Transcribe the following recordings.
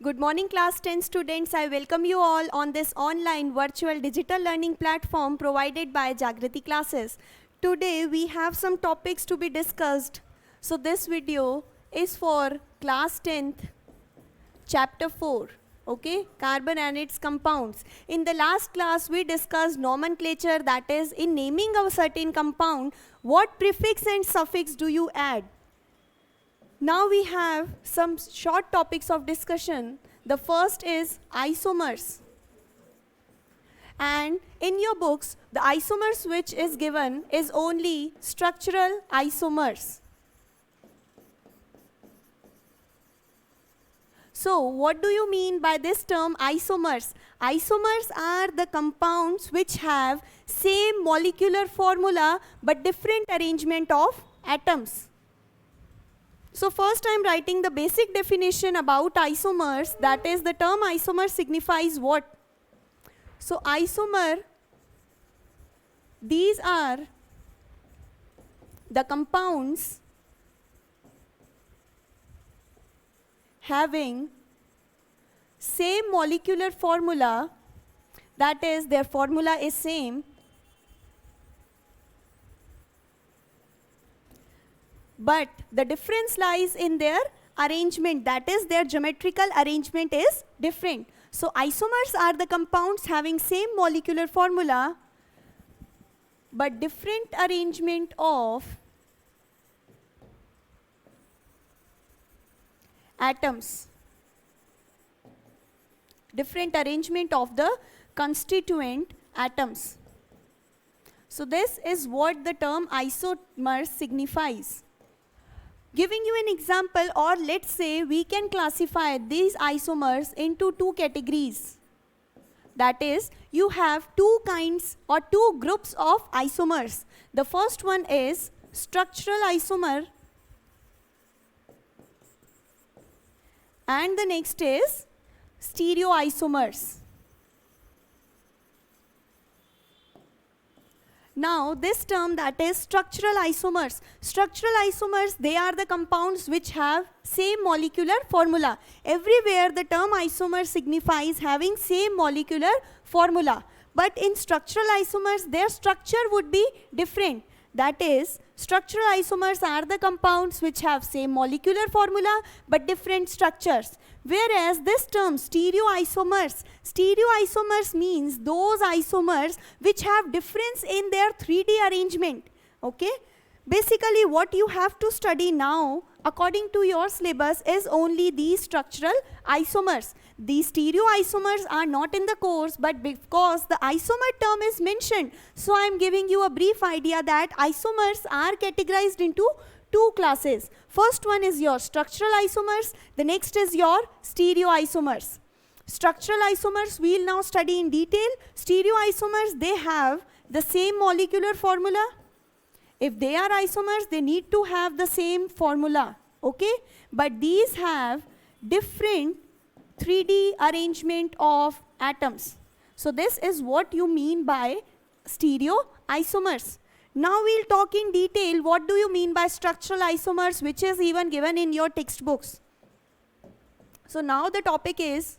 Good morning, class 10 students. I welcome you all on this online virtual digital learning platform provided by Jagriti Classes. Today we have some topics to be discussed. So this video is for class 10th, chapter 4. Okay, carbon and its compounds. In the last class we discussed nomenclature, that is, in naming a certain compound, what prefix and suffix do you add? Now we have some short topics of discussion. The first is isomers. And in your books, the isomers which is given is only structural isomers. So what do you mean by this term isomers? Isomers are the compounds which have same molecular formula but different arrangement of atoms. So first I am writing the basic definition about isomers, that is, the term isomer signifies what? So isomer, these are the compounds having same molecular formula, that is, their formula is same, but the difference lies in their arrangement, that is, their geometrical arrangement is different. So isomers are the compounds having same molecular formula but different arrangement of atoms, different arrangement of the constituent atoms. So this is what the term isomer signifies. Giving you an example, or let's say we can classify these isomers into two categories. That is, you have two kinds or two groups of isomers. The first one is structural isomer and the next is stereoisomers. Now this term, that is structural isomers. Structural isomers, they are the compounds which have same molecular formula. Everywhere the term isomer signifies having same molecular formula. But in structural isomers, their structure would be different. That is, structural isomers are the compounds which have same molecular formula but different structures. Whereas this term stereoisomers means those isomers which have difference in their 3D arrangement. Okay? Basically what you have to study now according to your syllabus is only these structural isomers. These stereoisomers are not in the course, but because the isomer term is mentioned, so I am giving you a brief idea that isomers are categorized into two classes. First one is your structural isomers, the next is your stereoisomers. Structural isomers we will now study in detail. Stereoisomers, they have the same molecular formula. If they are isomers, they need to have the same formula, okay? But these have different 3D arrangement of atoms. So this is what you mean by stereoisomers. Now we'll talk in detail what do you mean by structural isomers, which is even given in your textbooks. So now the topic is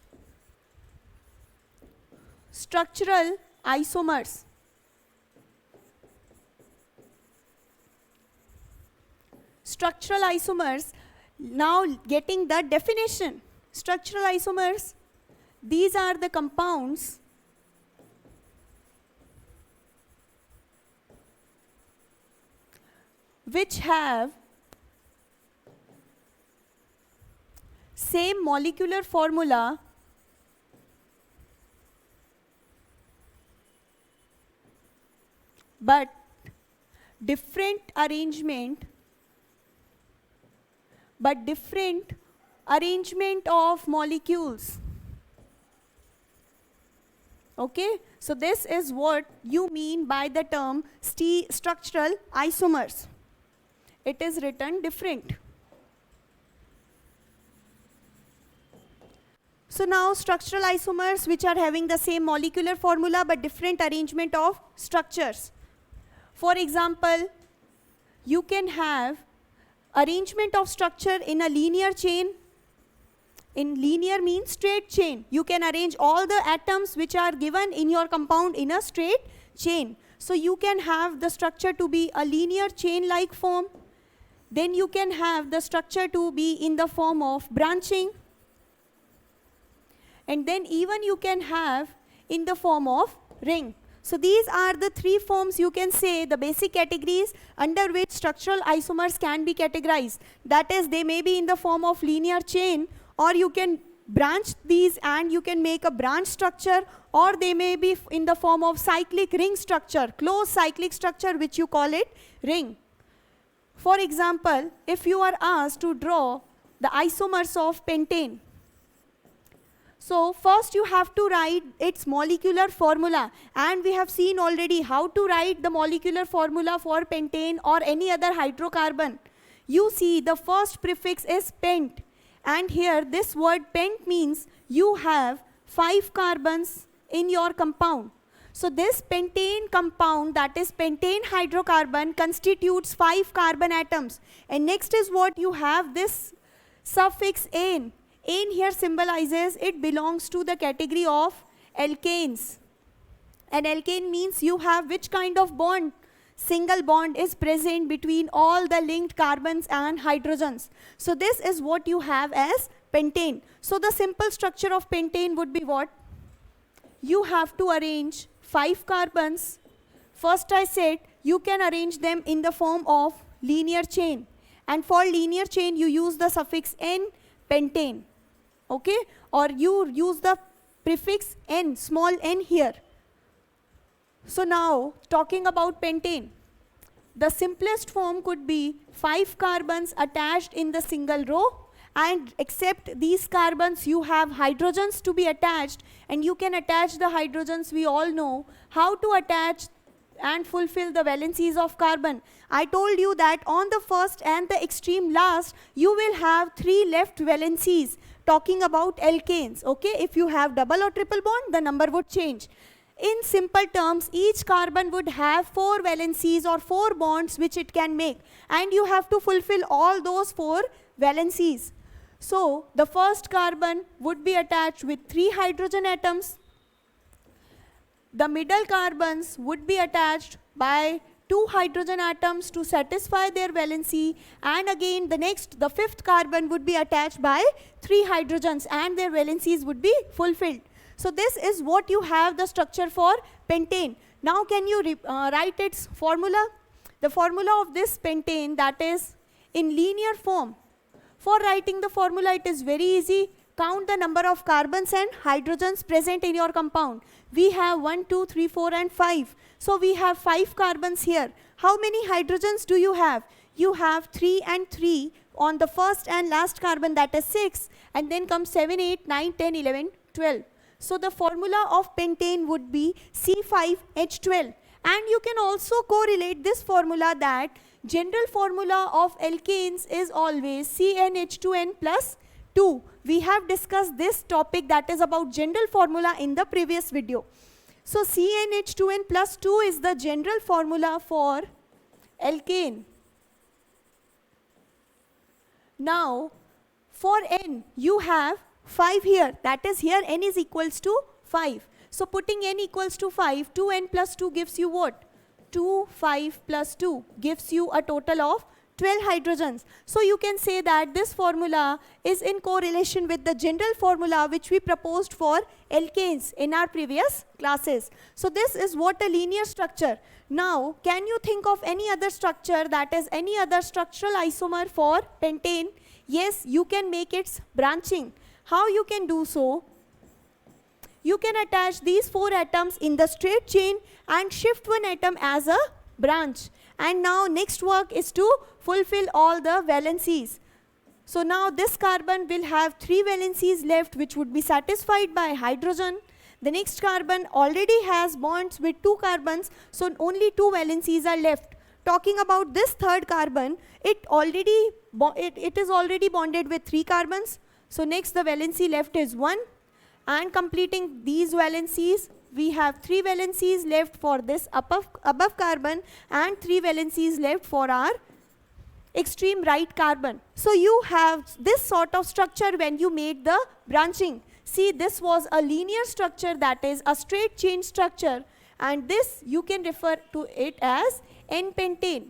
structural isomers. Structural isomers, now getting the definition. Structural isomers, these are the compounds which have same molecular formula but different arrangement of molecules. Okay, so this is what you mean by the term structural isomers. It is written different. So now structural isomers which are having the same molecular formula but different arrangement of structures. For example, you can have arrangement of structure in a linear chain, In linear means straight chain. You can arrange all the atoms which are given in your compound in a straight chain. So you can have the structure to be a linear chain-like form. Then you can have the structure to be in the form of branching. And then even you can have in the form of ring. So these are the three forms, you can say, the basic categories under which structural isomers can be categorized. That is, they may be in the form of linear chain, or you can branch these and you can make a branch structure, or they may be in the form of cyclic ring structure, closed cyclic structure, which you call it ring. For example, if you are asked to draw the isomers of pentane, so first you have to write its molecular formula, and we have seen already how to write the molecular formula for pentane or any other hydrocarbon. You see the first prefix is pent, and here this word pent means you have 5 carbons in your compound. So this pentane compound, that is pentane hydrocarbon, constitutes 5 carbon atoms. And next is what you have, this suffix ane. Ane here symbolizes it belongs to the category of alkanes. An alkane means you have which kind of bond? Single bond is present between all the linked carbons and hydrogens. So this is what you have as pentane. So the simple structure of pentane would be what? You have to arrange 5 carbons. First I said you can arrange them in the form of linear chain. And for linear chain you use the suffix n, pentane. Okay, or you use the prefix n, small n here. So now talking about pentane, the simplest form could be 5 carbons attached in the single row, and except these carbons you have hydrogens to be attached, and you can attach the hydrogens. We all know how to attach and fulfill the valencies of carbon. I told you that on the first and the extreme last you will have 3 left valencies. Talking about alkanes, okay? If you have double or triple bond, the number would change. In simple terms, each carbon would have 4 valencies or 4 bonds which it can make, and you have to fulfill all those 4 valencies. So the first carbon would be attached with 3 hydrogen atoms. The middle carbons would be attached by 2 hydrogen atoms to satisfy their valency, and again the 5th carbon would be attached by 3 hydrogens, and their valencies would be fulfilled. So this is what you have the structure for pentane. Now can you write its formula? The formula of this pentane, that is in linear form. For writing the formula it is very easy. Count the number of carbons and hydrogens present in your compound. We have 1, 2, 3, 4 and 5. So we have 5 carbons here. How many hydrogens do you have? You have 3 and 3 on the first and last carbon, that is 6. And then comes 7, 8, 9, 10, 11, 12. So the formula of pentane would be C5H12. And you can also correlate this formula that general formula of alkanes is always CnH2n plus 2. We have discussed this topic, that is about general formula, in the previous video. So CnH2n plus 2 is the general formula for alkane. Now for N you have 5 here, that is here N is equals to 5. So putting N equals to 5, 2N plus 2 gives you what? 2, 5 plus 2 gives you a total of 12 hydrogens. So you can say that this formula is in correlation with the general formula which we proposed for alkanes in our previous classes. So this is what a linear structure. Now can you think of any other structure, that is any other structural isomer for pentane? Yes, you can make its branching. How you can do so? You can attach these 4 atoms in the straight chain and shift one atom as a branch. And now next work is to fulfill all the valencies. So now this carbon will have 3 valencies left which would be satisfied by hydrogen. The next carbon already has bonds with 2 carbons, so only 2 valencies are left. Talking about this third carbon, it is already bonded with 3 carbons. So next the valency left is 1. And completing these valencies, we have 3 valencies left for this above carbon and 3 valencies left for our extreme right carbon. So you have this sort of structure when you made the branching. See, this was a linear structure, that is a straight chain structure, and this you can refer to it as N-pentane.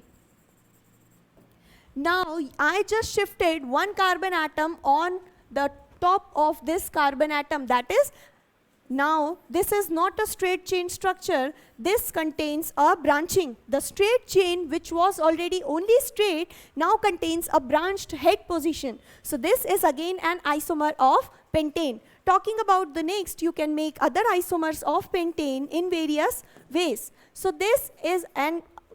Now I just shifted one carbon atom on the top of this carbon atom, that is, now this is not a straight chain structure, this contains a branching. The straight chain, which was already only straight, now contains a branched head position. So this is again an isomer of pentane. Talking about the next, you can make other isomers of pentane in various ways. So this is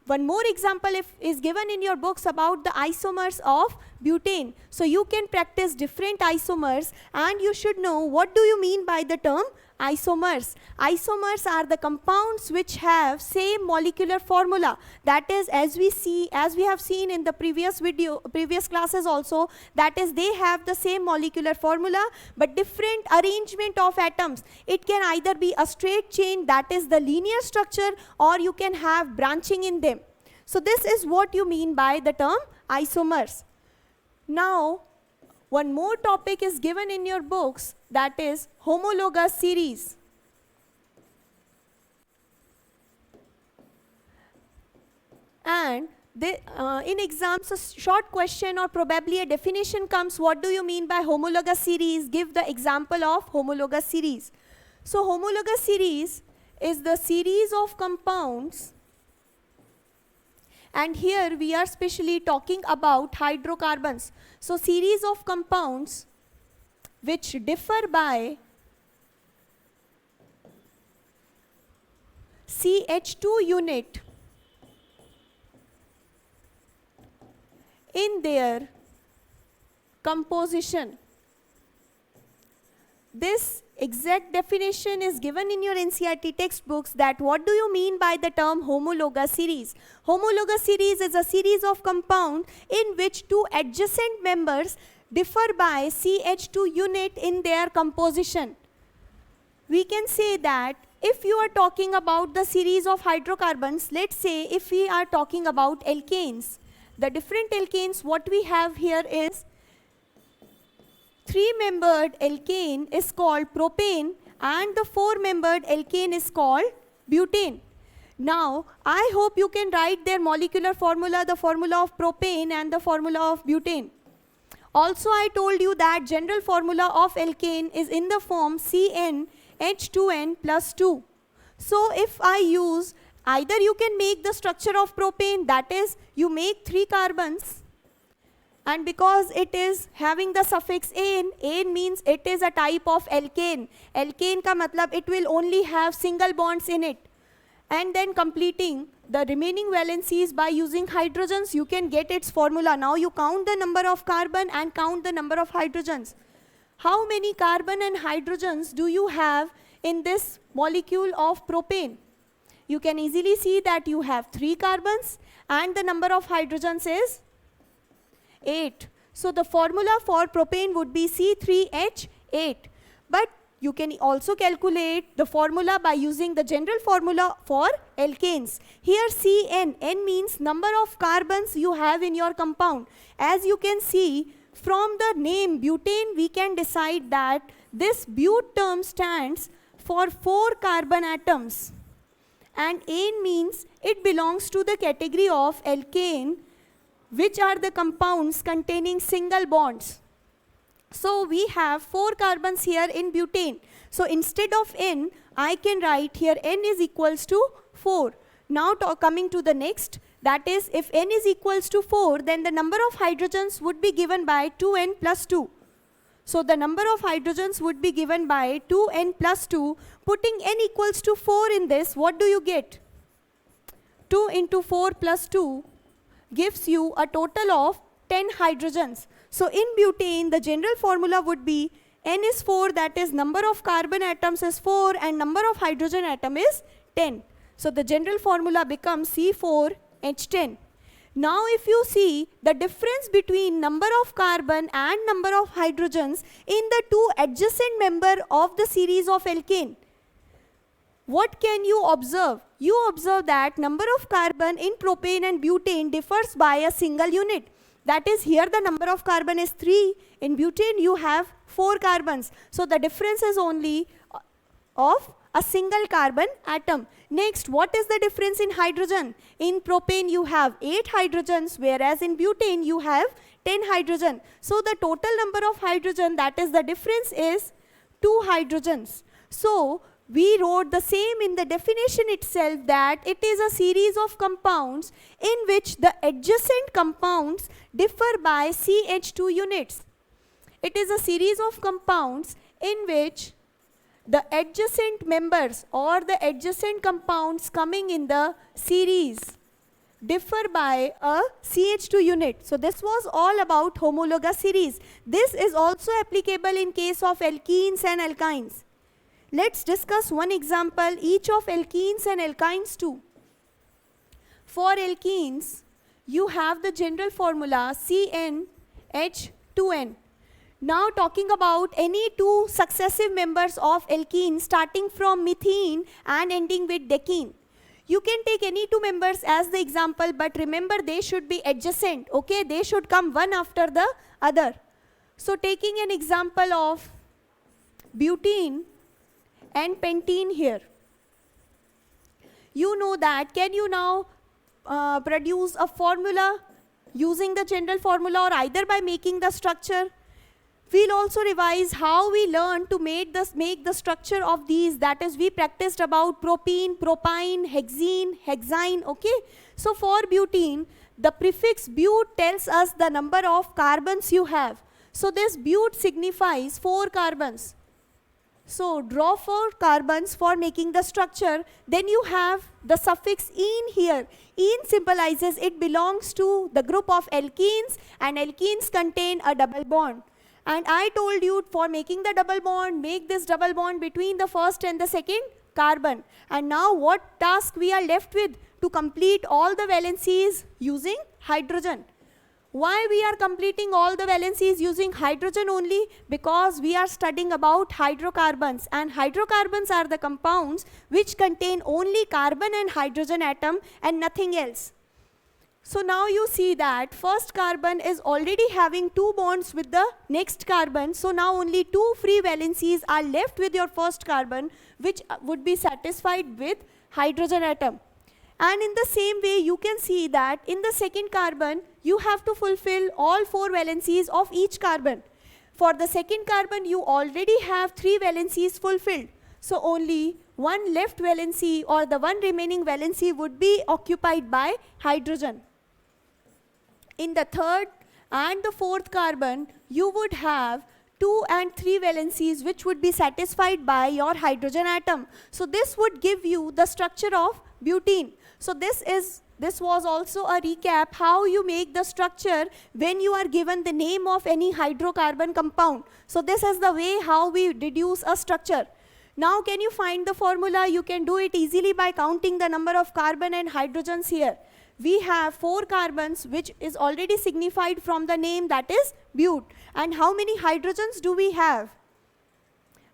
one more example is given in your books about the isomers of butane. So you can practice different isomers, and you should know what do you mean by the term isomers. Isomers are the compounds which have same molecular formula. That is, as we have seen in the previous classes also, that is, they have the same molecular formula but different arrangement of atoms. It can either be a straight chain, that is the linear structure, or you can have branching in them. So this is what you mean by the term isomers. Now, one more topic is given in your books, that is homologous series. And in exams, a short question or probably a definition comes, what do you mean by homologous series? Give the example of homologous series. So homologous series is the series of compounds, and here we are specially talking about hydrocarbons. So series of compounds which differ by CH2 unit in their composition. This exact definition is given in your NCERT textbooks, that what do you mean by the term homologous series? Homologous series is a series of compounds in which two adjacent members differ by CH2 unit in their composition. We can say that if you are talking about the series of hydrocarbons, let's say if we are talking about alkanes, the different alkanes, what we have here is 3-membered alkane is called propane, and the 4-membered alkane is called butane. Now, I hope you can write their molecular formula, the formula of propane and the formula of butane. Also, I told you that general formula of alkane is in the form CnH2n plus 2. So, if I use, either you can make the structure of propane, that is, you make 3 carbons, and because it is having the suffix "ane", "ane" means it is a type of alkane. Alkane ka matlab it will only have single bonds in it. And then completing the remaining valencies by using hydrogens, you can get its formula. Now you count the number of carbon and count the number of hydrogens. How many carbon and hydrogens do you have in this molecule of propane? You can easily see that you have 3 carbons and the number of hydrogens is 8. So the formula for propane would be C3H8. But you can also calculate the formula by using the general formula for alkanes. Here Cn, N means number of carbons you have in your compound. As you can see from the name butane, we can decide that this but term stands for 4 carbon atoms. And ane means it belongs to the category of alkane, which are the compounds containing single bonds. So we have 4 carbons here in butane. So instead of N, I can write here N is equals to 4. Now coming to the next, that is, if N is equals to 4, then the number of hydrogens would be given by 2N plus 2. So the number of hydrogens would be given by 2N plus 2. Putting N equals to 4 in this, what do you get? 2 into 4 plus 2 gives you a total of 10 hydrogens. So in butane, the general formula would be N is 4, that is number of carbon atoms is 4 and number of hydrogen atom is 10. So the general formula becomes C4H10. Now if you see the difference between number of carbon and number of hydrogens in the 2 adjacent member of the series of alkane, what can you observe? You observe that number of carbon in propane and butane differs by a single unit. That is, here the number of carbon is 3. In butane, you have 4 carbons. So the difference is only of a single carbon atom. Next, what is the difference in hydrogen? In propane, you have 8 hydrogens, whereas in butane, you have 10 hydrogen. So the total number of hydrogen, that is the difference, is 2 hydrogens. So we wrote the same in the definition itself, that it is a series of compounds in which the adjacent compounds differ by CH2 units. It is a series of compounds in which the adjacent members or the adjacent compounds coming in the series differ by a CH2 unit. So this was all about homologous series. This is also applicable in case of alkenes and alkynes. Let's discuss one example each of alkenes and alkynes too. For alkenes, you have the general formula CnH2n. Now talking about any two successive members of alkene starting from methene and ending with decene. You can take any two members as the example, but remember they should be adjacent, okay? They should come one after the other. So taking an example of butene and pentene here. You know that, can you now produce a formula using the general formula or either by making the structure? We'll also revise how we learn to make the structure of these. That is, we practiced about propene, propyne, hexene, hexyne, okay? So for butene, the prefix but tells us the number of carbons you have. So this but signifies 4 carbons. So draw 4 carbons for making the structure. Then you have the suffix "ene" here. "Ene" symbolizes it belongs to the group of alkenes, and alkenes contain a double bond. And I told you, for making the double bond, make this double bond between the first and the second carbon. And now what task we are left with? To complete all the valencies using hydrogen. Why we are completing all the valencies using hydrogen only? Because we are studying about hydrocarbons, and hydrocarbons are the compounds which contain only carbon and hydrogen atom and nothing else. So now you see that first carbon is already having 2 bonds with the next carbon. So now only 2 free valencies are left with your first carbon, which would be satisfied with hydrogen atom. And in the same way, you can see that in the second carbon, you have to fulfill all 4 valencies of each carbon. For the second carbon, you already have 3 valencies fulfilled. So only one left valency or the one remaining valency would be occupied by hydrogen. In the third and the fourth carbon, you would have 2 and 3 valencies which would be satisfied by your hydrogen atom. So this would give you the structure of butene. So this was also a recap how you make the structure when you are given the name of any hydrocarbon compound. So this is the way how we deduce a structure. Now can you find the formula? You can do it easily by counting the number of carbon and hydrogens here. We have 4 carbons, which is already signified from the name, that is but. And how many hydrogens do we have?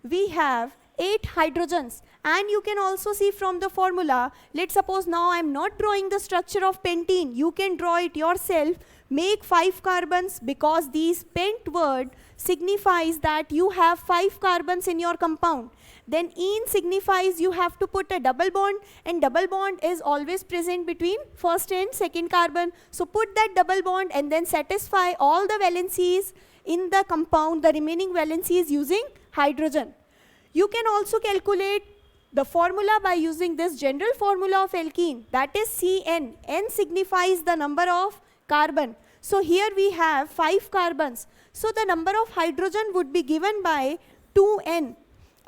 We have 8 hydrogens. And you can also see from the formula, let's suppose now I am not drawing the structure of pentene. You can draw it yourself. Make 5 carbons, because these pent word signifies that you have 5 carbons in your compound. Then "ene" signifies you have to put a double bond, and double bond is always present between first and second carbon. So put that double bond and then satisfy all the valencies in the compound, the remaining valencies using hydrogen. You can also calculate the formula by using this general formula of alkene, that is Cn. N signifies the number of carbon. So here we have 5 carbons. So the number of hydrogen would be given by 2n.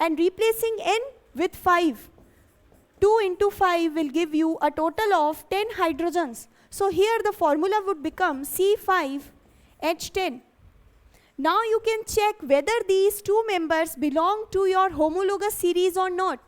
And replacing n with 5. 2 into 5 will give you a total of 10 hydrogens. So here the formula would become C5H10. Now you can check whether these 2 members belong to your homologous series or not.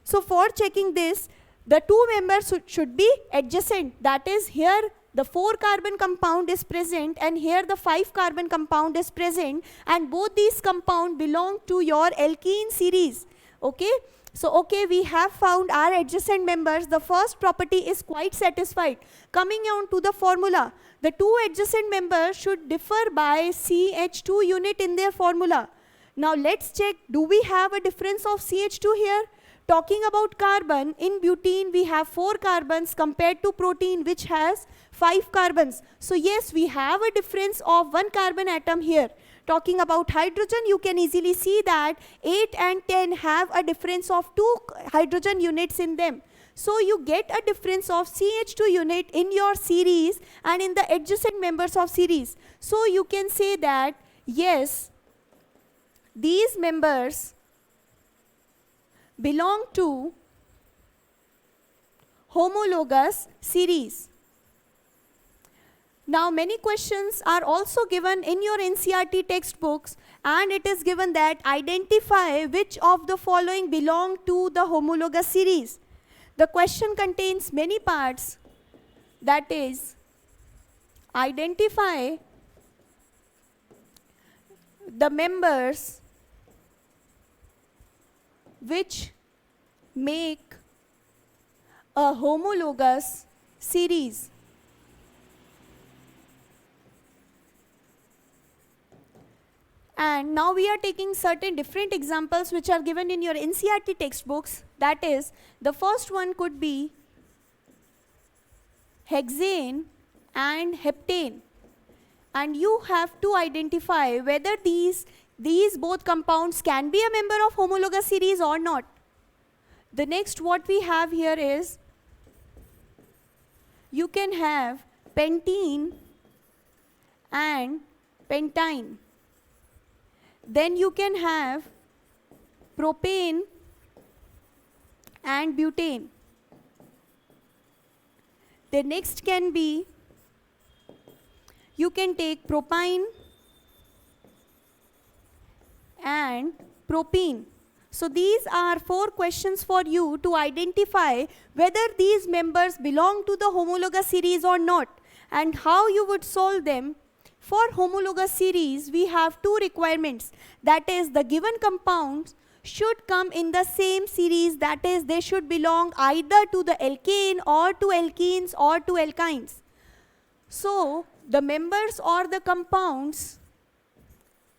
So for checking this, the 2 members should be adjacent. That is, here the 4 carbon compound is present and here the 5 carbon compound is present, and both these compounds belong to your alkene series. Okay? So, okay, we have found our adjacent members. The first property is quite satisfied. Coming on to the formula, the two adjacent members should differ by CH2 unit in their formula. Now, let's check, do we have a difference of CH2 here? Talking about carbon, in butene we have 4 carbons compared to protein which has 5 carbons. So, yes, we have a difference of 1 carbon atom here. Talking about hydrogen, you can easily see that 8 and 10 have a difference of 2 hydrogen units in them. So you get a difference of CH2 unit in your series and in the adjacent members of series. So you can say that, yes, these members belong to homologous series. Now, many questions are also given in your NCERT textbooks, and it is given that identify which of the following belong to the homologous series. The question contains many parts, that is, identify the members which make a homologous series. And now we are taking certain different examples which are given in your NCERT textbooks. That is, the first one could be hexane and heptane. And you have to identify whether these both compounds can be a member of homologous series or not. The next what we have here is, you can have pentene and pentyne. Then you can have propane and butane. The next can be, you can take propyne and propene. So these are 4 questions for you to identify whether these members belong to the homologous series or not, and how you would solve them. For homologous series, we have 2 requirements. That is, the given compounds should come in the same series. That is, they should belong either to the alkane or to alkenes or to alkynes. So, the members or the compounds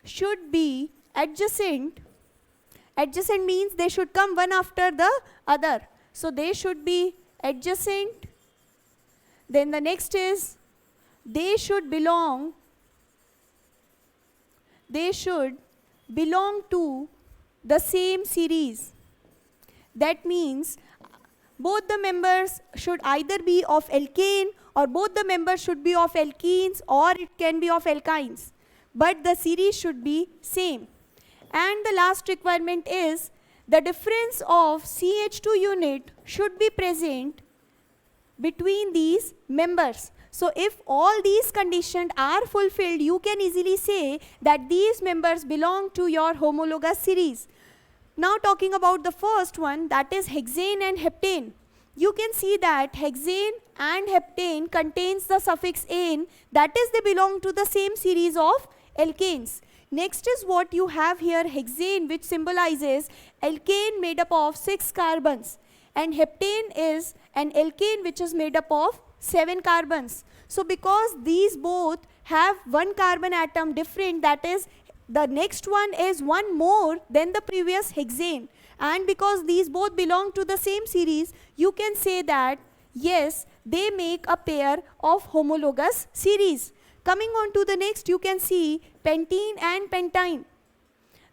should be adjacent. Adjacent means they should come one after the other. So, they should be adjacent. Then the next is, they should belong to the same series. That means both the members should either be of alkane, or both the members should be of alkenes, or it can be of alkynes. But the series should be same. And the last requirement is, the difference of CH2 unit should be present between these members. So if all these conditions are fulfilled, you can easily say that these members belong to your homologous series. Now talking about the first one, that is hexane and heptane. You can see that hexane and heptane contains the suffix ane, that is, they belong to the same series of alkanes. Next is what you have here, hexane, which symbolizes alkane made up of 6 carbons, and heptane is an alkane which is made up of 7 carbons. So because these both have 1 carbon atom different, that is, the next one is 1 more than the previous hexane, and because these both belong to the same series, you can say that yes, they make a pair of homologous series. Coming on to the next, you can see pentene and pentyne.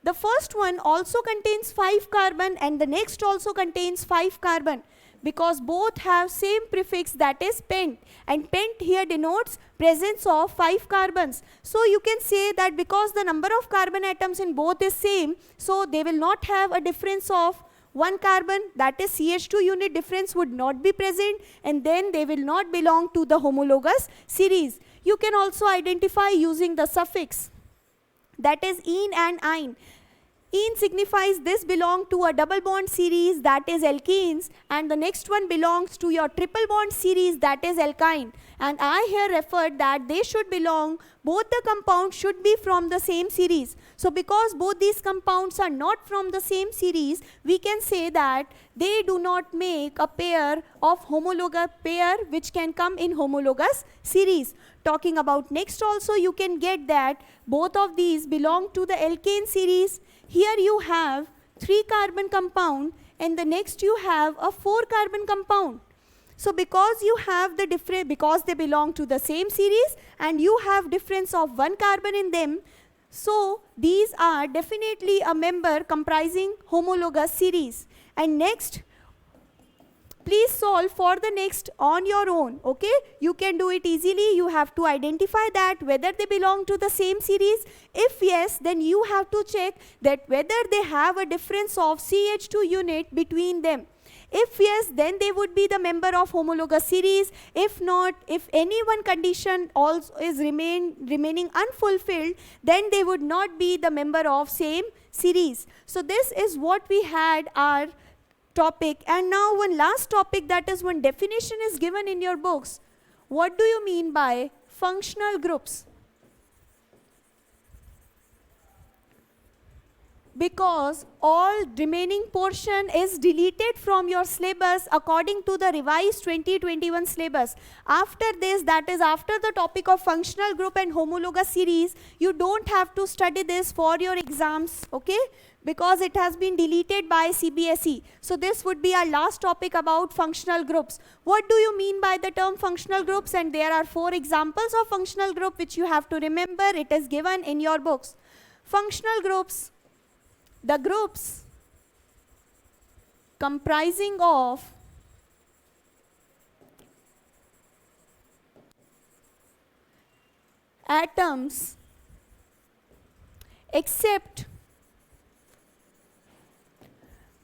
The first one also contains 5 carbon and the next also contains 5 carbon, because both have same prefix, that is pent, and pent here denotes presence of 5 carbons. So you can say that because the number of carbon atoms in both is same, so they will not have a difference of 1 carbon, that is CH2 unit difference would not be present, and then they will not belong to the homologous series. You can also identify using the suffix, that is ene and ine. ene signifies this belong to a double bond series, that is alkenes, and the next one belongs to your triple bond series, that is alkyne. And I here referred that they should belong, both the compounds should be from the same series. So because both these compounds are not from the same series, we can say that they do not make a pair of homologous pair which can come in homologous series. Talking about next also, you can get that both of these belong to the alkane series. Here you have 3 carbon compound and the next you have a 4 carbon compound. So because you have the different, because they belong to the same series and you have difference of 1 carbon in them, so these are definitely a member comprising homologous series. And next, please solve for the next on your own, okay? You can do it easily. You have to identify that whether they belong to the same series. If yes, then you have to check that whether they have a difference of CH2 unit between them. If yes, then they would be the member of homologous series. If not, if any one condition also is remaining unfulfilled, then they would not be the member of same series. So this is what we had our topic. And now one last topic, that is one definition is given in your books. What do you mean by functional groups? Because all remaining portion is deleted from your syllabus according to the revised 2021 syllabus. After this, that is after the topic of functional group and homologous series, you don't have to study this for your exams, okay? Because it has been deleted by CBSE. So this would be our last topic about functional groups. What do you mean by the term functional groups? And there are 4 examples of functional group which you have to remember. It is given in your books. Functional groups. The groups comprising of atoms except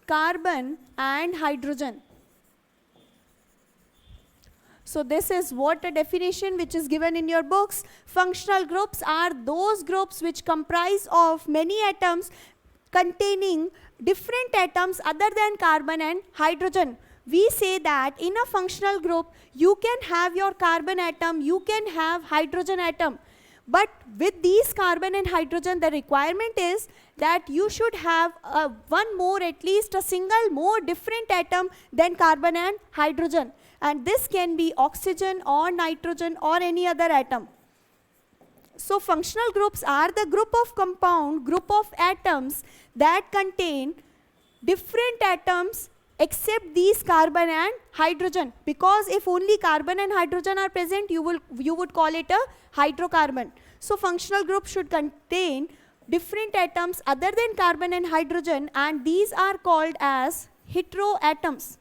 carbon and hydrogen. So this is what a definition which is given in your books. Functional groups are those groups which comprise of many atoms containing different atoms other than carbon and hydrogen. We say that in a functional group, you can have your carbon atom, you can have hydrogen atom. But with these carbon and hydrogen, the requirement is that you should have one more, at least a single more different atom than carbon and hydrogen. And this can be oxygen or nitrogen or any other atom. So functional groups are the group of atoms that contain different atoms except these carbon and hydrogen. Because if only carbon and hydrogen are present, you would call it a hydrocarbon. So functional group should contain different atoms other than carbon and hydrogen, and these are called as heteroatoms.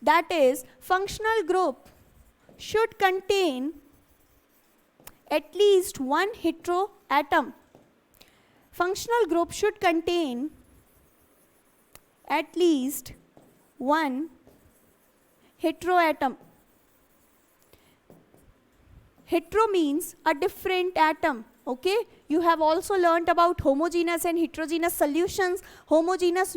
That is, functional group should contain at least one heteroatom. Functional group should contain at least one heteroatom. Hetero means a different atom, okay? You have also learnt about homogeneous and heterogeneous solutions. Homogeneous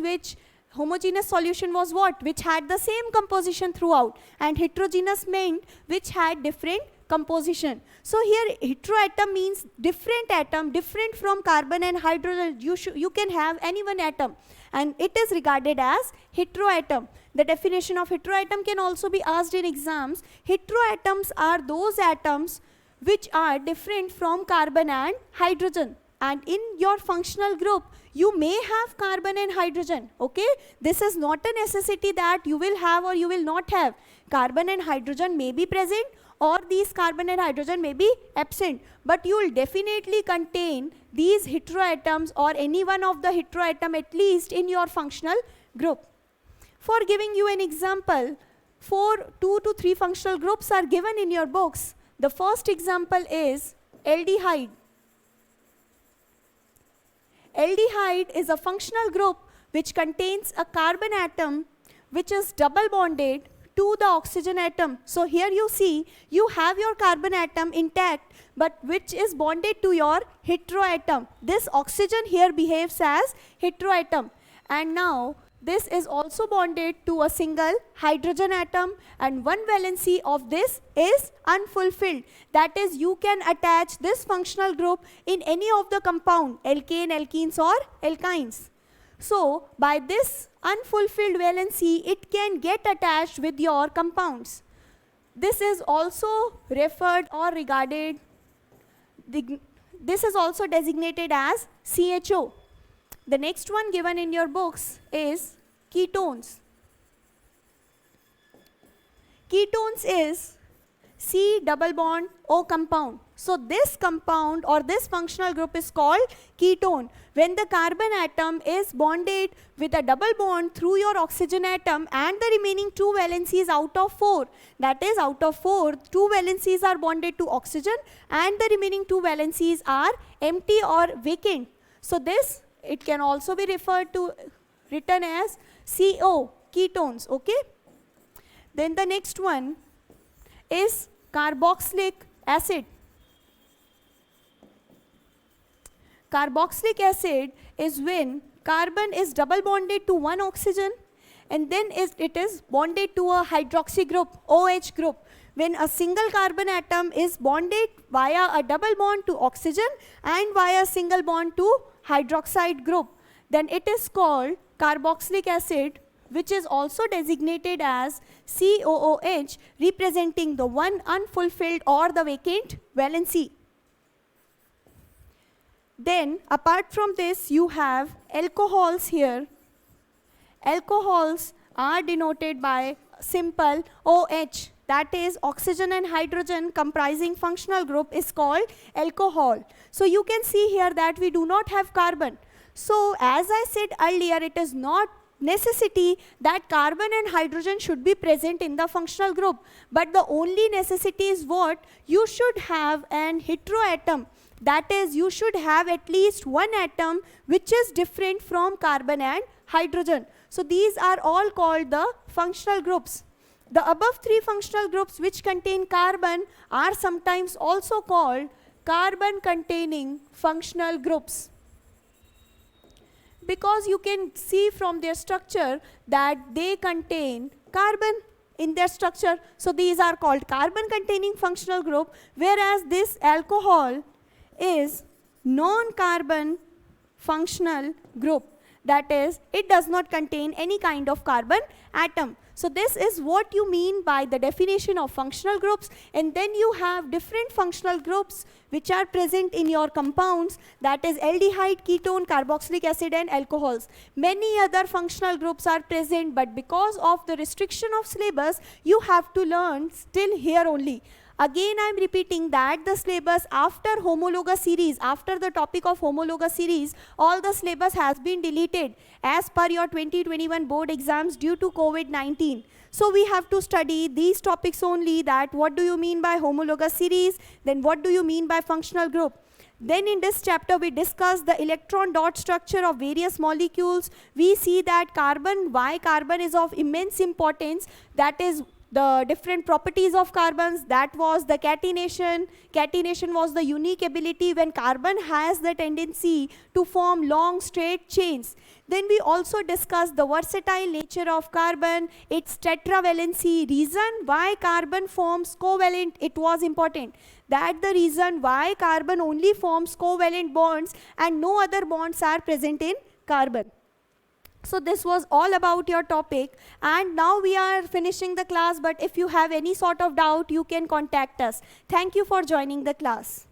solution was what? Which had the same composition throughout, and heterogeneous meant which had different composition. So here heteroatom means different atom, different from carbon and hydrogen. You can have any one atom, and it is regarded as heteroatom. The definition of heteroatom can also be asked in exams. Heteroatoms are those atoms which are different from carbon and hydrogen. And in your functional group, you may have carbon and hydrogen, okay? This is not a necessity that you will have or you will not have. Carbon and hydrogen may be present, or these carbon and hydrogen may be absent, but you will definitely contain these heteroatoms or any one of the heteroatom at least in your functional group. For giving you an example, 2 to 3 functional groups are given in your books. The first example is aldehyde. Aldehyde is a functional group which contains a carbon atom which is double bonded to the oxygen atom. So here you see, you have your carbon atom intact, but which is bonded to your heteroatom. This oxygen here behaves as heteroatom. And now, this is also bonded to a single hydrogen atom, and one valency of this is unfulfilled. That is, you can attach this functional group in any of the compound, alkane, alkenes or alkynes. So, by this unfulfilled valency, it can get attached with your compounds. This is also referred or regarded, this is also designated as CHO. The next one given in your books is ketones. Ketones is C double bond O compound. So this compound or this functional group is called ketone. When the carbon atom is bonded with a double bond through your oxygen atom and the remaining 2 valencies out of 4, that is, out of 4, 2 valencies are bonded to oxygen and the remaining 2 valencies are empty or vacant. So this, it can also be written as CO, ketones, okay? Then the next one is carboxylic acid. Carboxylic acid is when carbon is double bonded to one oxygen and then it is bonded to a hydroxy group, OH group. When a single carbon atom is bonded via a double bond to oxygen and via a single bond to hydroxide group, then it is called carboxylic acid, which is also designated as COOH, representing the one unfulfilled or the vacant valency. Then, apart from this, you have alcohols here. Alcohols are denoted by simple OH. That is, oxygen and hydrogen comprising functional group is called alcohol. So you can see here that we do not have carbon. So as I said earlier, it is not necessity that carbon and hydrogen should be present in the functional group. But the only necessity is what? You should have an heteroatom. That is, you should have at least one atom which is different from carbon and hydrogen. So these are all called the functional groups. The above 3 functional groups which contain carbon are sometimes also called carbon-containing functional groups, because you can see from their structure that they contain carbon in their structure. So these are called carbon-containing functional group, whereas this alcohol is non-carbon functional group. That is, it does not contain any kind of carbon atom. So this is what you mean by the definition of functional groups. And then you have different functional groups which are present in your compounds, that is aldehyde, ketone, carboxylic acid and alcohols. Many other functional groups are present, but because of the restriction of syllabus, you have to learn still here only. Again, I am repeating that the syllabus after homologous series, after the topic of homologous series, all the syllabus has been deleted as per your 2021 board exams due to COVID-19. So we have to study these topics only, that what do you mean by homologous series, then what do you mean by functional group. Then in this chapter we discuss the electron dot structure of various molecules. We see that carbon, why carbon is of immense importance, that is the different properties of carbons, that was the catenation. Catenation was the unique ability when carbon has the tendency to form long straight chains. Then we also discussed the versatile nature of carbon, its tetravalency, reason why carbon forms covalent, it was important. That the reason why carbon only forms covalent bonds and no other bonds are present in carbon. So this was all about your topic, and now we are finishing the class, but if you have any sort of doubt, you can contact us. Thank you for joining the class.